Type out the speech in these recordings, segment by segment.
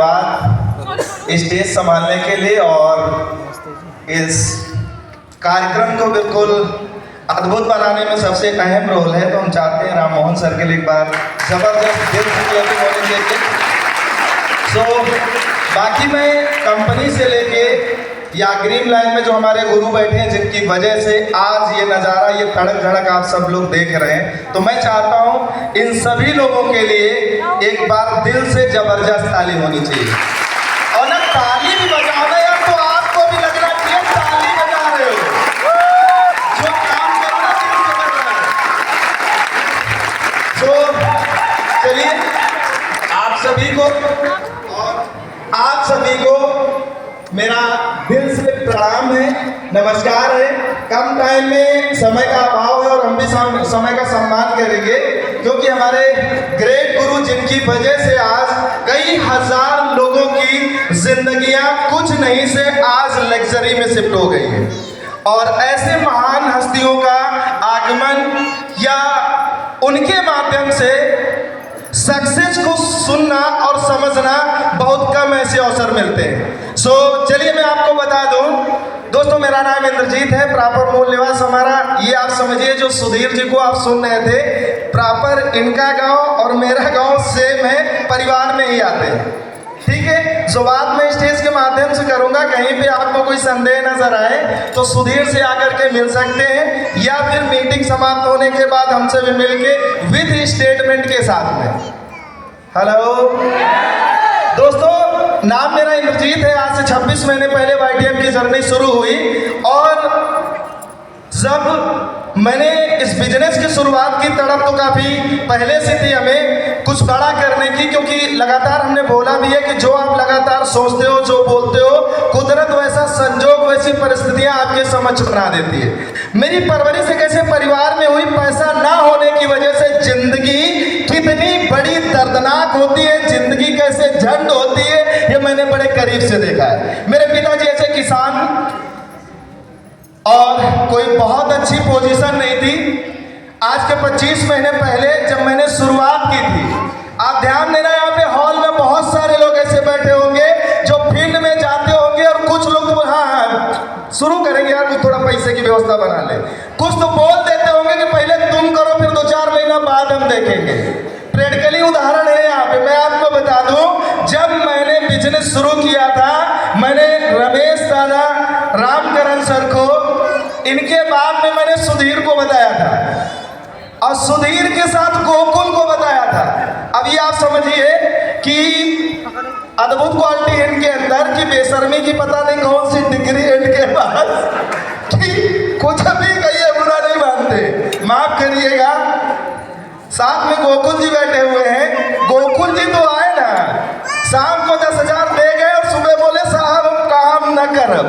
धन्यवाद स्टेज संभालने के लिए और इस कार्यक्रम को बिल्कुल अद्भुत बनाने में सबसे अहम रोल है। तो हम चाहते हैं राम मोहन सर के लिए एक बार जबरदस्त दिल से क्लैपिंग होनी चाहिए। बाकी मैं कंपनी से लेके या ग्रीन लाइन में जो हमारे गुरु बैठे हैं जिनकी वजह से आज ये नज़ारा, ये तड़क झड़क आप सब लोग देख रहे हैं, तो मैं चाहता हूँ इन सभी लोगों के लिए एक बार दिल से जबरदस्त ताली होनी चाहिए। और ना ताली भी बजाना यार, तो आपको भी लगना चाहिए ताली बजा रहे हो, जो काम करना तो चलिए आप सभी को मेरा दिल से प्रणाम है, नमस्कार है। कम टाइम में समय का अभाव है और हम भी समय का सम्मान करेंगे, क्योंकि हमारे ग्रेट गुरु जिनकी वजह से आज कई हजार लोगों की जिंदगियां कुछ नहीं से आज लग्जरी में शिफ्ट हो गई है। और ऐसे महान हस्तियों का आगमन या उनके माध्यम से सक्सेस को सुनना और समझना बहुत कम ऐसे अवसर मिलते हैं। चलिए मैं आपको बता दूं दोस्तों, मेरा नाम इंद्रजीत है। प्रॉपर मूल निवास हमारा ये आप समझिए, जो सुधीर जी को आप सुन रहे थे, प्रॉपर इनका गांव और मेरा गांव सेम है, परिवार में ही आते हैं, ठीक है। बात मैं स्टेज के माध्यम से करूंगा, कहीं पे आपको कोई संदेह नजर आए तो सुधीर से आकर के मिल सकते हैं, या फिर मीटिंग समाप्त होने के बाद हमसे भी मिलके विद स्टेटमेंट के साथ में। हेलो दोस्तों, नाम मेरा इंद्रजीत है। आज से 26 महीने पहले YTM की जर्नी शुरू हुई और जब मैंने इस बिजनेस की शुरुआत की, तड़प तो काफ़ी पहले से थी हमें कुछ बड़ा करने की, क्योंकि लगातार हमने बोला भी है कि जो आप लगातार सोचते हो, जो बोलते हो, कुदरत वैसा संजोग, वैसी परिस्थितियां आपके समक्ष बना देती है। मेरी परवरिश एक ऐसे परिवार में हुई, पैसा ना होने की वजह से जिंदगी कितनी बड़ी दर्दनाक होती है, जिंदगी कैसे झंड होती है, ये मैंने बड़े करीब से देखा है। मेरे पिताजी ऐसे किसान और कोई बहुत अच्छी पोजीशन नहीं थी। आज के 25 महीने पहले जब मैंने शुरुआत की थी, आप ध्यान देना, यहाँ पे हॉल में बहुत सारे लोग ऐसे बैठे होंगे जो फील्ड में जाते होंगे, और कुछ लोग तो हाँ शुरू करेंगे यार, कुछ थोड़ा पैसे की व्यवस्था बना ले, कुछ तो बोल देते होंगे कि पहले तुम करो, फिर 2-4 महीना बाद हम देखेंगे। प्रैक्टिकली उदाहरण है यहाँ पे। मैं आपको बता दूं, जब मैंने बिजनेस शुरू किया था, मैंने रमेश दादा, रामकरण सर को, इनके बाद में मैंने सुधीर को बताया था और सुधीर के साथ गोकुल को बताया था। अब ये आप समझिए कि अद्भुत क्वालिटी है इनके अंदर की बेशर्मी की पता नहीं कौन सी डिग्री है इनके पास कि कुछ भी कहिए बुरा नहीं मानते, माफ करिएगा। साथ में गोकुल जी बैठे हुए हैं। गोकुल जी तो आए ना, शाम को 10,000 दे गए और सुबह बोले साहब हम काम न करब।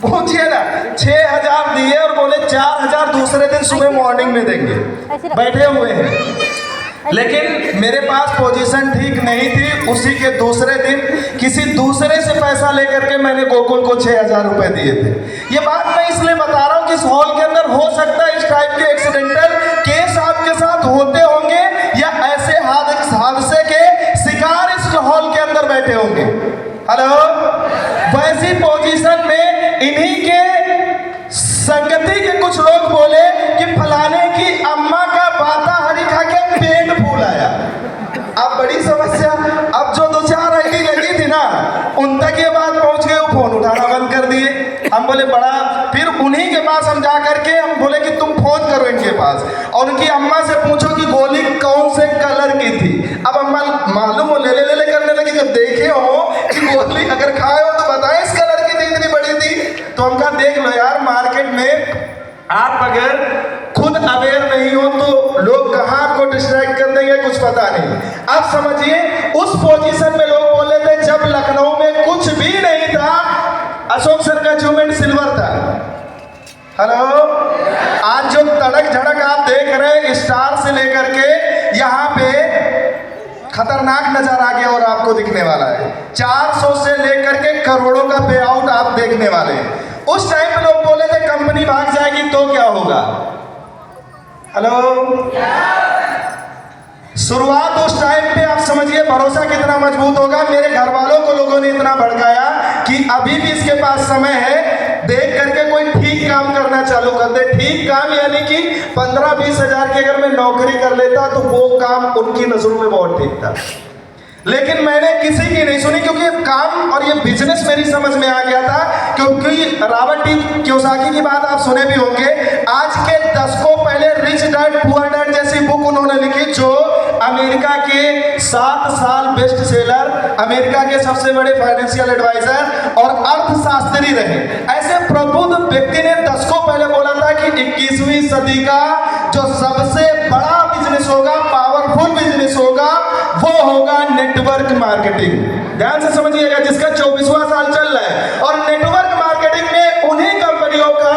पूछिए ना, 6,000 दिए और बोले 4,000 दूसरे दिन सुबह मॉर्निंग में देंगे, बैठे हुए हैं। लेकिन मेरे पास पोजीशन ठीक नहीं थी। उसी के दूसरे दिन किसी दूसरे से पैसा लेकर के मैंने गोकुल को 6,000 रुपए दिए थे। ये बात मैं इसलिए बता रहा हूँ कि इस हॉल के अंदर हो सकता है इस टाइप के एक्सीडेंटल केस आपके साथ होते होंगे, या ऐसे हादसे के शिकार इस हॉल के अंदर बैठे होंगे। हेलो, वैसी पोजीशन में इन्हीं के संगति के कुछ लोग बोले कि फलाने की अम्मा का बाता हरी खा के पेट फूल आया। अब बड़ी समस्या। अब जो 2-4 आईडी लगी थी ना, उन तक ये बात पहुंच गई, वो फोन उठाना बंद कर दिए। हम बोले बड़ा, फिर उन्हीं के पास हम जा करके हम बोले कि तुम फोन करो इनके पास और उनकी अम्मा से पूछो कि गोली कौन से कलर की थी। अब अम्मा मालूम हो ले करने लगी, जब देखे हो कि गोली अगर खाए हो तो बताएं इस कलर की थी, इतनी बड़ी थी। तो हम कहा देख लो यार, मार्केट में आप अगर खुद अवेयर नहीं हो तो लोग कहाँ आपको डिस्ट्रैक्ट कर देंगे, कुछ पता नहीं। अब समझिए उस पोजीशन में लोग बोले थे जब लखनऊ में कुछ भी नहीं था, अशोक सर का अचीवमेंट सिल्वर था। हेलो, आज जो तड़क झड़क आप देख रहे हैं, स्टार से लेकर के यहाँ पे खतरनाक नजर आ गया और आपको दिखने वाला है। 400 से लेकर के करोड़ों का पे आउट आप देखने वाले हैं। उस टाइम पे लोग बोले थे कंपनी भाग जाएगी तो क्या होगा। हेलो, शुरुआत उस टाइम पे आप समझिए सोचिए भरोसा कितना मजबूत होगा। मेरे घर वालों को लोगों ने इतना भड़काया कि अभी भी इसके पास समय है, देख करके कोई ठीक काम करना चालू कर दे। ठीक काम यानी कि 15-20 हजार की अगर मैं नौकरी कर लेता तो वो काम उनकी नजरों में बहुत ठीक था, लेकिन मैंने किसी की नहीं सुनी, क्योंकि काम और ये बिजनेस मेरी समझ में आ गया था। क्योंकि रॉबर्ट टी कियोसाकी की बात आप सुने भी होंगे। आज के दशकों पहले रिच डैड पुअर डैड जैसी बुक उन्होंने लिखी, जो अमेरिका के 7 साल बेस्ट सेलर, अमेरिका के सबसे बड़े फाइनेंशियल एडवाइजर और अर्थशास्त्री रहे। ऐसे प्रबुद्ध व्यक्ति ने दशकों पहले बोला था कि 21वीं सदी का जो सबसे बड़ा बिजनेस होगा, पावरफुल बिजनेस होगा, वो होगा नेटवर्क मार्केटिंग। ध्यान से समझिएगा, जिसका 24वां साल चल रहा है। और नेटवर्क मार्केटिंग में उन्हीं कंपनियों का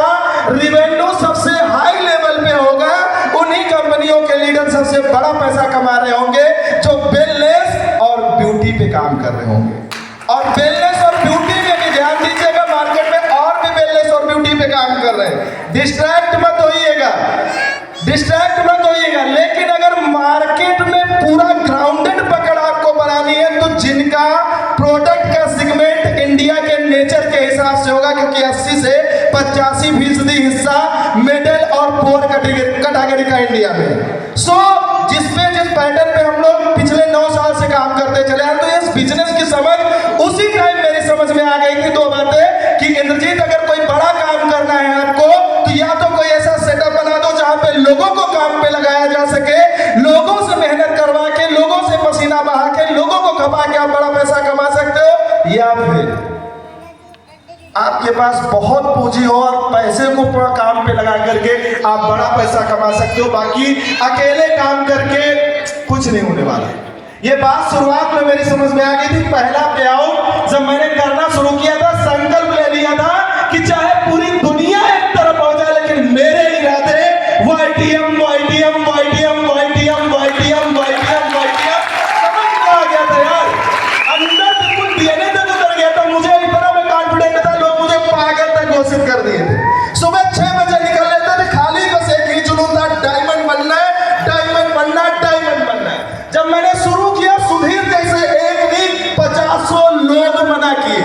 रिवेन्यू सबसे हाई लेवल पे होगा, उन्हीं कंपनियों के लीडर सबसे बड़ा पैसा कमा रहे होंगे जो वेलनेस और ब्यूटी पे काम कर रहे होंगे। और वेलनेस और ब्यूटी में भी ध्यान दीजिएगा, मार्केट में और भी वेलनेस और ब्यूटी पे काम कर रहे हैं। डिस्ट्रैक्ट मत होइएगा, डिस्ट्रैक्ट मत होइएगा। लेकिन अगर मार्केट में पूरा ग्राउंडेड पकड़ आपको बनानी है तो जिनका प्रोडक्ट का सेगमेंट इंडिया के नेचर के हिसाब से होगा, क्योंकि 80 से 85% हिस्सा मिडिल और पुअर कैटेगरी का इंडिया में। जिस पैटर्न पे हम लोग पिछले 9 साल से काम करते चले हैं, तो इस बिजनेस की समझ उसी टाइम मेरी समझ में आ गई थी 2 बातें कि इंद्रजीत, अगर कोई बड़ा काम करना है आपको, तो या तो कोई ऐसा सेटअप बना दो जहां पे लोगों को काम पे लगाया जा सके, लोगों से मेहनत करवा के, लोगों से पसीना बहा के, लोगों को खपा के आप बड़ा पैसा कमा सकते हो, या फिर आपके पास बहुत पूंजी हो और पैसे को पूरा काम पे लगा करके आप बड़ा पैसा कमा सकते हो। बाकी अकेले काम करके कुछ नहीं होने वाला। ये बात शुरुआत में मेरी समझ में आ गई थी। पहला पे आउट जब मैंने करना शुरू किया था, संकल्प ले लिया था कि चाहे पूरी दुनिया एक तरफ हो जाए, लेकिन मेरे इरादे YTM YTM YTM YTM YTM YTM YTM समझ में आ गया था यार। अंदर बिल्कुल डीएनए तक उतर गया था। मुझे इतना मैं कॉन्फिडेंट था, लोग मुझे पागल तक घोषित कर दिए थे। सुबह 6 बजे निकल लेते थे, खाली बस एक ही जुनून था, डायमंड बनना है, डायमंड बनना है, डायमंड बनना है। जब मैंने शुरू किया, सुधीर जैसे एक नहीं 50 लोग मना किए,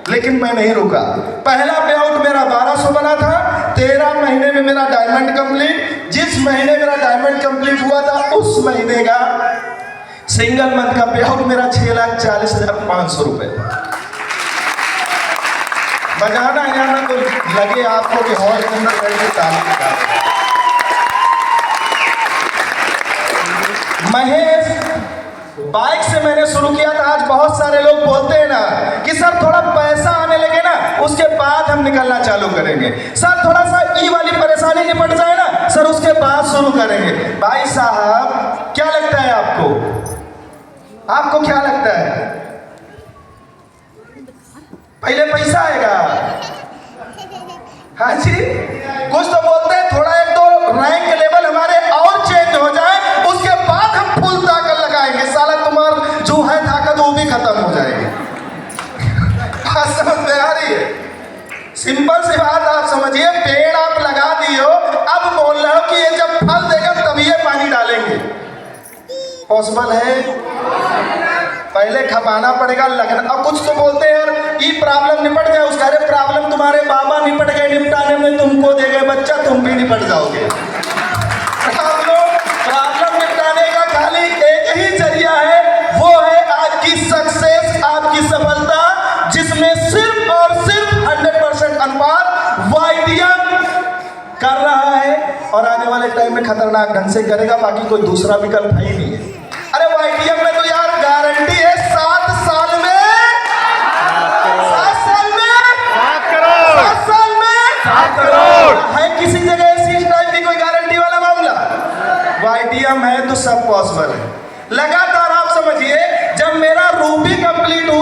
लेकिन मैं नहीं रुका। पहला पे आउट मेरा 1200 बना था। 13 महीने में मेरा डायमंड कंप्लीट। जिस महीने मेरा डायमंड कंप्लीट हुआ था, उस महीने का सिंगल मंथ का पे आउट मेरा 6,40,500 रुपए। बजाना है ना तो लगे आपको कि हॉल के अंदर बैठ के ताली बजा। महेश बाइक से मैंने शुरू किया था। आज बहुत सारे लोग बोलते हैं ना कि सर थोड़ा पैसा आने लगे ना, उसके बाद हम निकलना चालू करेंगे। सर थोड़ा सा ई वाली परेशानी निपट जाए ना, सर उसके बाद शुरू करेंगे। भाई साहब, क्या लगता है आपको? आपको क्या लगता है? पहले पैसा आएगा? हाँ जी, कुछ तो बोलते हैं थोड़ा 1-2 रैंक लेवल हमारे और चेंज हो जाए, उसके बाद हम फुल ताकत लगाएंगे। साला तुम्हारा जो है ताकत वो भी खत्म हो जाएगी। बात समझ में आ रही है? सिंपल सी बात आप समझिए, पेड़ आप लगा दिए हो, अब बोल रहे हो कि ये जब फल देगा तभी ये पानी डालेंगे। पॉसिबल है? पहले खपाना पड़ेगा, लगना। अब कुछ तो बोलते हैं यार ये प्रॉब्लम निपट जाए, उसका अरे प्रॉब्लम तुम्हारे बाबा निपट गए, निपटाने में तुमको दे गए बच्चा, तुम भी निपट जाओगे। प्रॉब्लम निपटाने का खाली एक ही जरिया है, वो है आपकी सक्सेस, आपकी सफलता, जिसमें सिर्फ और सिर्फ 100% अनुपात YTM कर रहा है और आने वाले टाइम में खतरनाक ढंग से करेगा। बाकी कोई दूसरा विकल्प है ही नहीं है। अरे YTM में तो यार गारंटी है 7 साल में 7 साल में 7 करोड़ 7 साल में 7 करोड़ है। किसी जगह ऐसी टाइप की कोई गारंटी वाला मामला? YTM है तो सब पॉसिबल है। लगातार आप समझिए, जब मेरा रूबी कंप्लीट